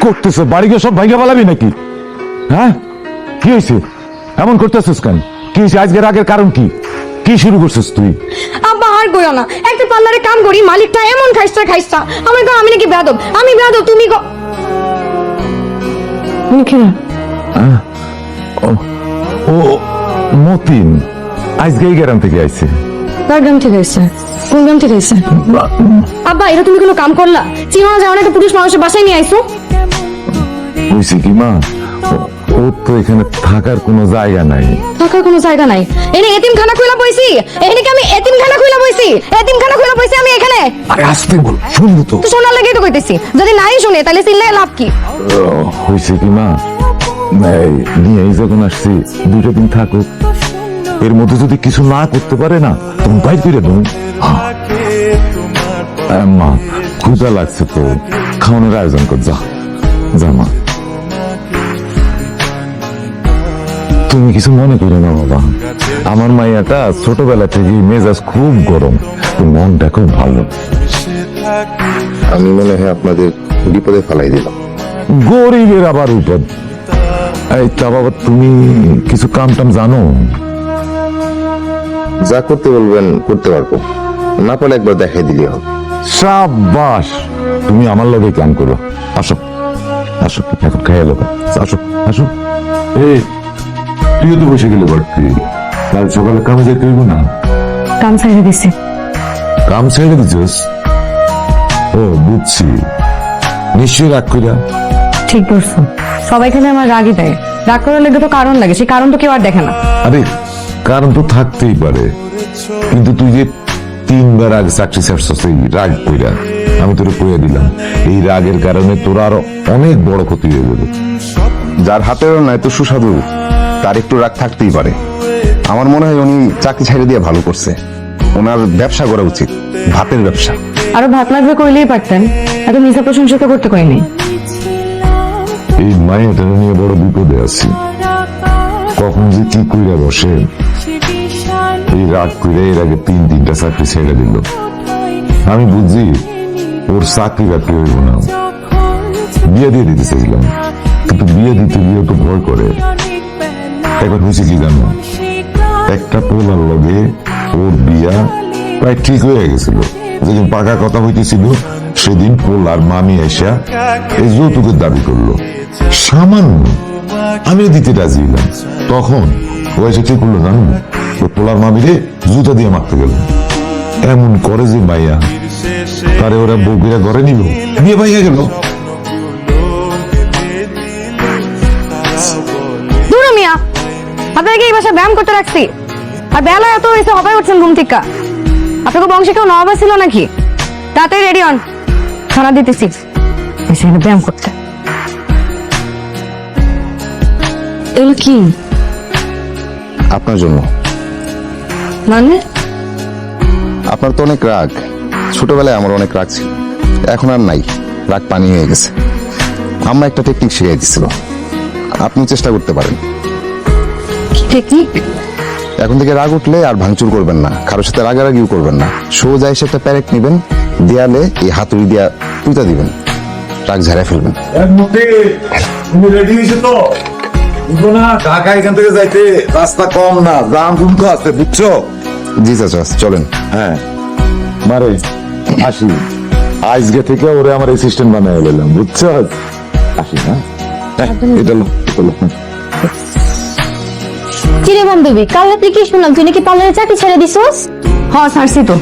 করতেছ? বাড়িকে সব ভাইগা পালাবি নাকি? হ্যাঁ, কি হয়েছে? এমন করতেছিস কেন? কি হয়েছে? আজকের আগের কারণ কি? কি শুরু করছিস তুই? আব্বা আর কইও না, একটা পার্লারে কাম করি, মালিকটা এমন খাইস্তা আমার গো, আমি নাকি বেয়াদব? আমি বেয়াদব? তুমি গো ও মতিন আজকে এই গ্রাম থেকে আইছে। কার গ্রাম থেকে এসছে? কোন গ্রাম থেকে এসছে? আব্বা, এটা তুমি কোনো কাম করলা? চিনো না যে অনেক পুরুষ মানুষের বাসায় নিয়ে আইছো? বুঝছি কি মা, ওর তো এখানে থাকার কোনো জায়গা নাই। থাকার কোনো জায়গা নাই? এনে এতিমখানা খুইলা বইছি, এনে কি আমি এতিমখানা খুইলা বইছি? এতিমখানা খুইলা বইছি আমি এখানে? আরে আস্তে বল, শুনবো তো। তো শোনার লাগেই তো কইতেছি, যদি নাই শুনে তাহলে চিল্লায় লাভ কি? হয়েছে কি মা, নিয়ে যখন আসছি 2টা দিন থাকুক, এর মধ্যে যদি কিছু না করতে পারে না তখন বাইর করে দেবো। মা ক্ষুধা লাগছে তো, খাওয়ানোর আয়োজন কর। যা যা মা। তুমি কিছু মনে করো না বাবা, আমার মাইয়াটা ছোটবেলা থেকে মেজাজ খুব গরম, তো মনটা খুব ভালো। আমি মনে হয় আপনাদের বিপদে ফেলাই দিলাম। গরিবের আবার বিপদ। এই তা বাবা, তুমি কিছু কাম টাম জানো? যা করতে বলবেন করতে পারবো, না পারলে একবার দেখাই দিলে হবে। সাবাস, তুমি আমার লগে কাম করো। আসো আসো, এখন খাইয়া লোক। আসো আসো। এই তুইও তো বসে গেলে বাড়তি, কাল সকালে কামে যাইতে হইব না? কাম ছাইড়ে দিছি। কাম ছেড়ে দিছিস? ও বুঝছি, নিশ্চয়ই রাগ কইরা। ঠিক করছো, সবাই খালি আমার রাগই দেয়। রাগ করার লেগে তো কারণ লাগে, সেই কারণ তো কেউ আর দেখে না। আরে কারণ তো থাকতেই পারে, কিন্তু তুই যে 3বার আগে চাকরি ছাড়ছস এই রাগ কইরা, আমি তোরে কইয়া দিলাম এই রাগের কারণে তোর আরো অনেক বড় ক্ষতি হয়ে যাবে। যার হাতেরও না এত সুস্বাদু, তার একটু রাগ থাকতেই পারে। আমার মনে হয় উনি চাকরি ছেড়ে দিয়ে ভালো করছে। ওনার ব্যবসা করা উচিত, ভাতের ব্যবসা। আরো ভাত লাগবে কইলেই পারতেন, এত মিথ্যা প্রশংসা তো করতে কইনি। এই মায়াটা নিয়ে বড় বিপদে আছি, কখন যে কি কইরা বসে। এই রাগ কইরা এর আগে 3টা চাকরি ছেড়ে দিল। আমি বুঝি ওর চাকরি বাকরি হইব না, বিয়ে দিয়ে দিতে চাইছিলাম, কিন্তু বিয়ে দিতে গিয়ে তো ভয় করে। এবার হয়েছে কি জানো, একটা পোলার লগে ওর বিয়া প্রায় ঠিক হয়ে গেছিল। যেদিন পাকা কথা হইতেছিল সেদিন পোলার মামি এসা এই যৌতুকের দাবি করলো। সামান্য আমি দিতে রাজি হলাম, তখন ও এসে ঠিক করলো জানো, ওই পোলার মামিরে জুতা দিয়ে মারতে গেল। এমন করে যে মাইয়া, তারে ওরা বউকিরা ঘরে নিল, বিয়ে ভাইয়া গেল। দূর মিয়া, আপনাকে এই বাসায় ব্যায়াম করতে রাখছি, আর বেলা এত হয়েছে হবাই উঠছেন ঘুম থেকে। আপনাকে বংশে কেউ নবাব ছিল নাকি? তাড়াতাড়ি রেডি হন, খানা দিতেছি। এখানে ব্যায়াম করতে। এগুলো কি? আপনার জন্য। মানে? আপনার তো অনেক রাগ, ছোটবেলায় আমার অনেক রাগ ছিল, এখন আর নাই, রাগ পানি হয়ে গেছে। আম্মা একটা টেকনিক শিখিয়ে দিছিল, আপনি চেষ্টা করতে পারেন। কি টেকনিক? এখন থেকে রাগ উঠলে আর ভাঙচুর করবেন না, কারোর সাথে রাগারাগিও করবেন না। সোজা এসে একটা প্যারেক নিবেন, দেয়ালে এই হাতুড়ি দিয়া পুঁতা দিবেন, রাগ ঝাড়ায় ফেলবেন। তুমি রেডি হয়েছে তো? না ঢাকা এখান থেকে যাইতে রাস্তা কম না, দাম কিন্তু আছে, বুঝছো? জি চাচা, চলেন। হ্যাঁ মারে আসি, আজকে থেকে ওরে আমার অ্যাসিস্ট্যান্ট বানায় গেলাম, বুঝছো? আসি না, এটা কিরে বান্ধবী, কাল রাতে কি শুনলাম তুই নাকি পার্লারে চাকরি ছেড়ে দিছস? হ্যাঁ ছাড়ছি তো।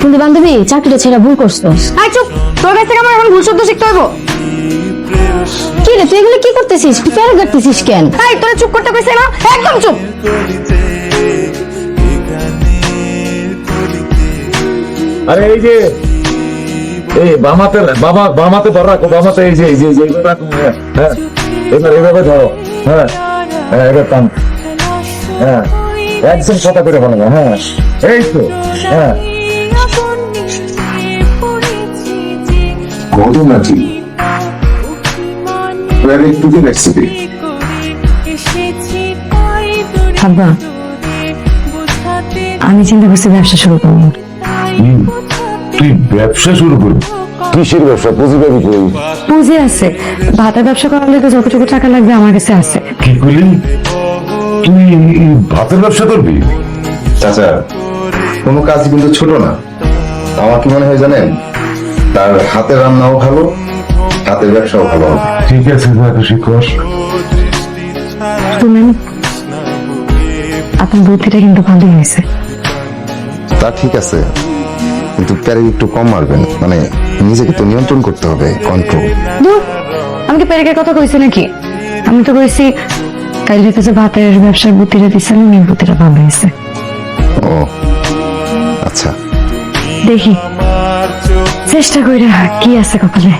কিন্তু বান্ধবী, চাকরিটা ছেড়ে ভুল করছস। আই চুপ, তোর কাছ থেকে আমার এখন ভুল শব্দ শিখতে হইব? কি রে, তুই এগুলো কি করতেছিস? তুই প্যারা কাটতেছিস কেন? এই তোরা চুপ করতে কইছে না, একদম চুপ। আরে এই যে এই বামাতে বামাতে ধর রাখো, বামাতে এই যে এইভাবে রাখো। হ্যাঁ এবার এভাবে ধরো। হ্যাঁ হ্যাঁ এবার টান। হ্যাঁ একদম কথা করে বলো। হ্যাঁ এই তো। হ্যাঁ ঘটনা কি একটু কি রেসিপি? আব্বা, আমি চিন্তা করছি ব্যবসা শুরু করবো। তুই ব্যবসা শুরু করবি? কিসের ব্যবসা পুঁজি পাবি কই? পুঁজি আছে, ভাতের ব্যবসা করার লেগে যতটুকু টাকা লাগবে আমার কাছে আছে। কি করলি? তুই ভাতের ব্যবসা করবি? চাচা কোনো কাজ কিন্তু ছোট না। আমার কি মনে হয় জানেন, তার হাতের রান্নাও ভালো, হাতের ব্যবসাও ভালো হবে। ঠিক আছে, যা খুশি কর। শুনেন, আপনার বুদ্ধিটা কিন্তু ভালো হয়েছে। তা ঠিক আছে, কিন্তু প্যারে একটু কম মারবেন, মানে নিজেকে তো নিয়ন্ত্রণ করতে হবে, কন্ট্রোল। দূর, আমি কি পেরেকের কথা কইছি নাকি? আমি তো কইছি কাল যে ভাতের ব্যবসার বুদ্ধিটা দিচ্ছিলাম, এই বুদ্ধিটা ভালো হয়েছে। ও আচ্ছা, দেখি চেষ্টা কইরা কি আছে কপালে।